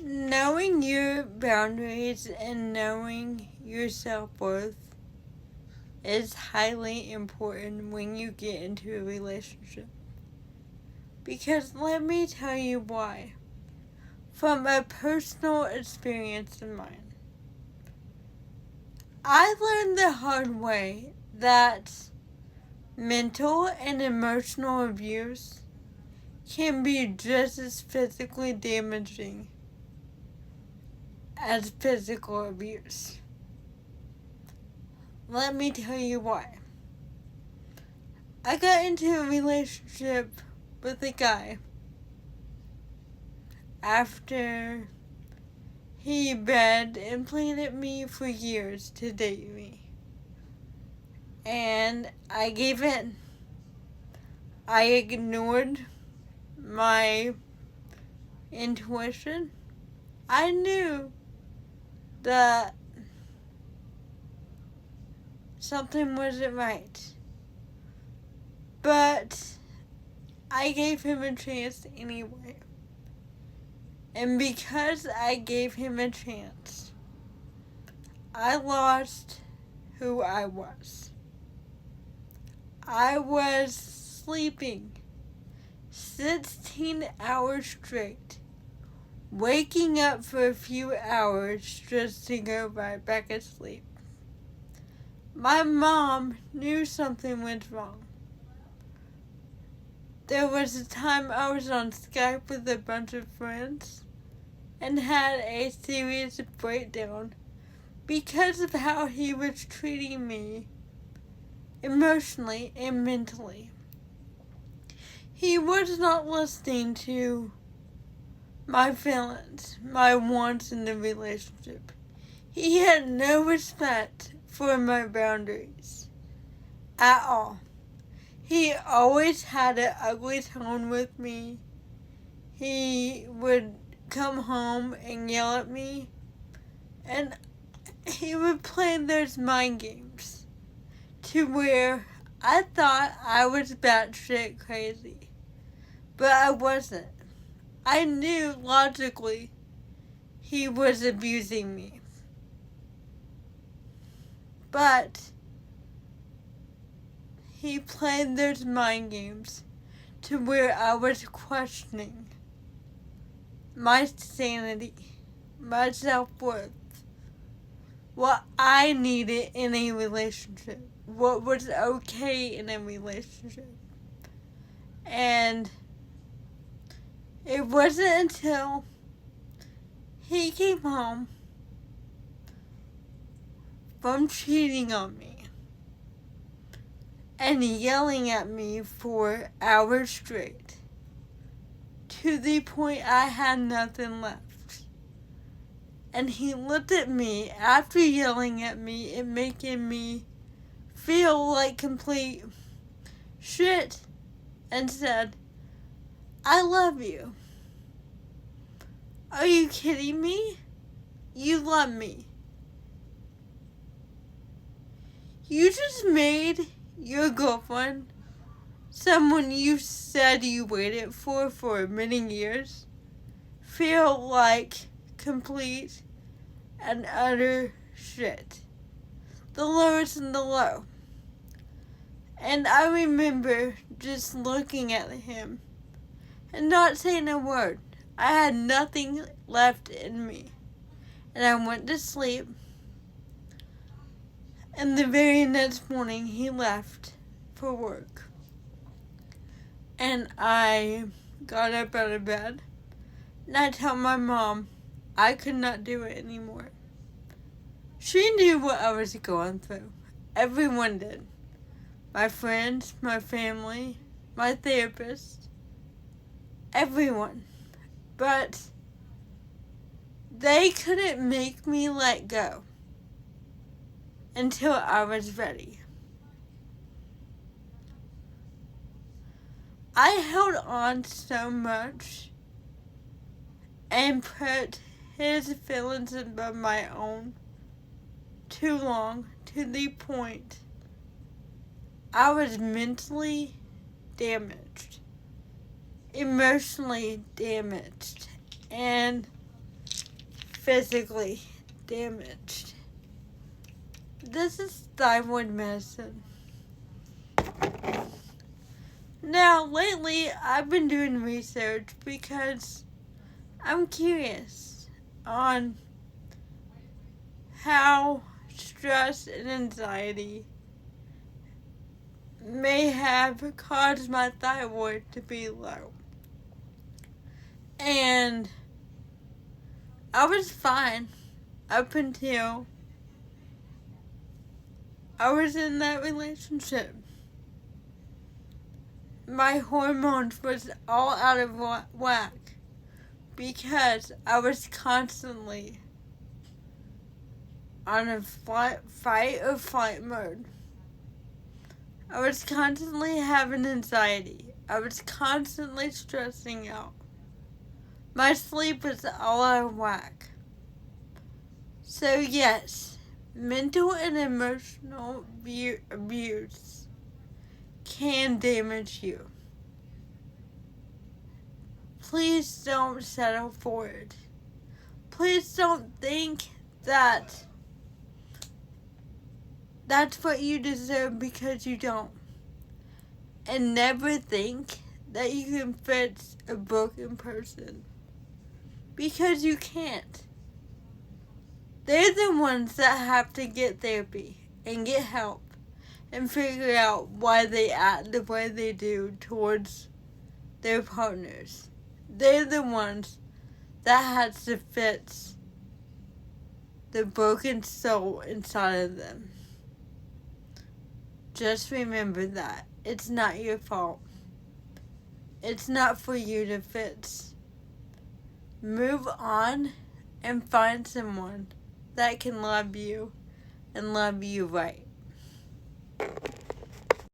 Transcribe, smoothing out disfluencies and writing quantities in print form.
Knowing your boundaries and knowing your self-worth is highly important when you get into a relationship. Because let me tell you why. From a personal experience of mine, I learned the hard way that mental and emotional abuse can be just as physically damaging as physical abuse. Let me tell you why. I got into a relationship with a guy after he begged and pleaded me for years to date me. And I gave in. I ignored my intuition. I knew that something wasn't right. But I gave him a chance anyway. And because I gave him a chance, I lost who I was. I was sleeping 16 hours straight, waking up for a few hours just to go right back to sleep. My mom knew something was wrong. There was a time I was on Skype with a bunch of friends and had a serious breakdown because of how he was treating me emotionally and mentally. He was not listening to my feelings, my wants in the relationship. He had no respect for my boundaries at all. He always had an ugly tone with me. He would come home and yell at me, and he would play those mind games to where I thought I was batshit crazy, but I wasn't. I knew logically he was abusing me, but he played those mind games to where I was questioning my sanity, my self-worth, what I needed in a relationship, what was okay in a relationship. And it wasn't until he came home from cheating on me and yelling at me for hours straight, to the point I had nothing left. And he looked at me after yelling at me and making me feel like complete shit and said, "I love you. Are you kidding me? You love me. You just made your girlfriend, someone you said you waited for many years, feel like complete and utter shit. The lowest in the low." And I remember just looking at him and not saying a word. I had nothing left in me. And I went to sleep. And the very next morning he left for work. And I got up out of bed and I told my mom I could not do it anymore. She knew what I was going through. Everyone did. My friends, my family, my therapist, everyone. But they couldn't make me let go until I was ready. I held on so much and put his feelings above my own too long, to the point I was mentally damaged, emotionally damaged, and physically damaged. This is thyroid medicine. Now, lately, I've been doing research because I'm curious on how stress and anxiety may have caused my thyroid to be low. And I was fine up until I was in that relationship. My hormones was all out of whack because I was constantly on a fight or flight mode. I was constantly having anxiety. I was constantly stressing out. My sleep was all out of whack. So yes, mental and emotional abuse can damage you. Please don't settle for it. Please don't think that that's what you deserve because you don't. And never think that you can fix a broken person. Because you can't. They're the ones that have to get therapy and get help and figure out why they act the way they do towards their partners. They're the ones that has to fix the broken soul inside of them. Just remember that. It's not your fault. It's not for you to fix. Move on and find someone that can love you and love you right.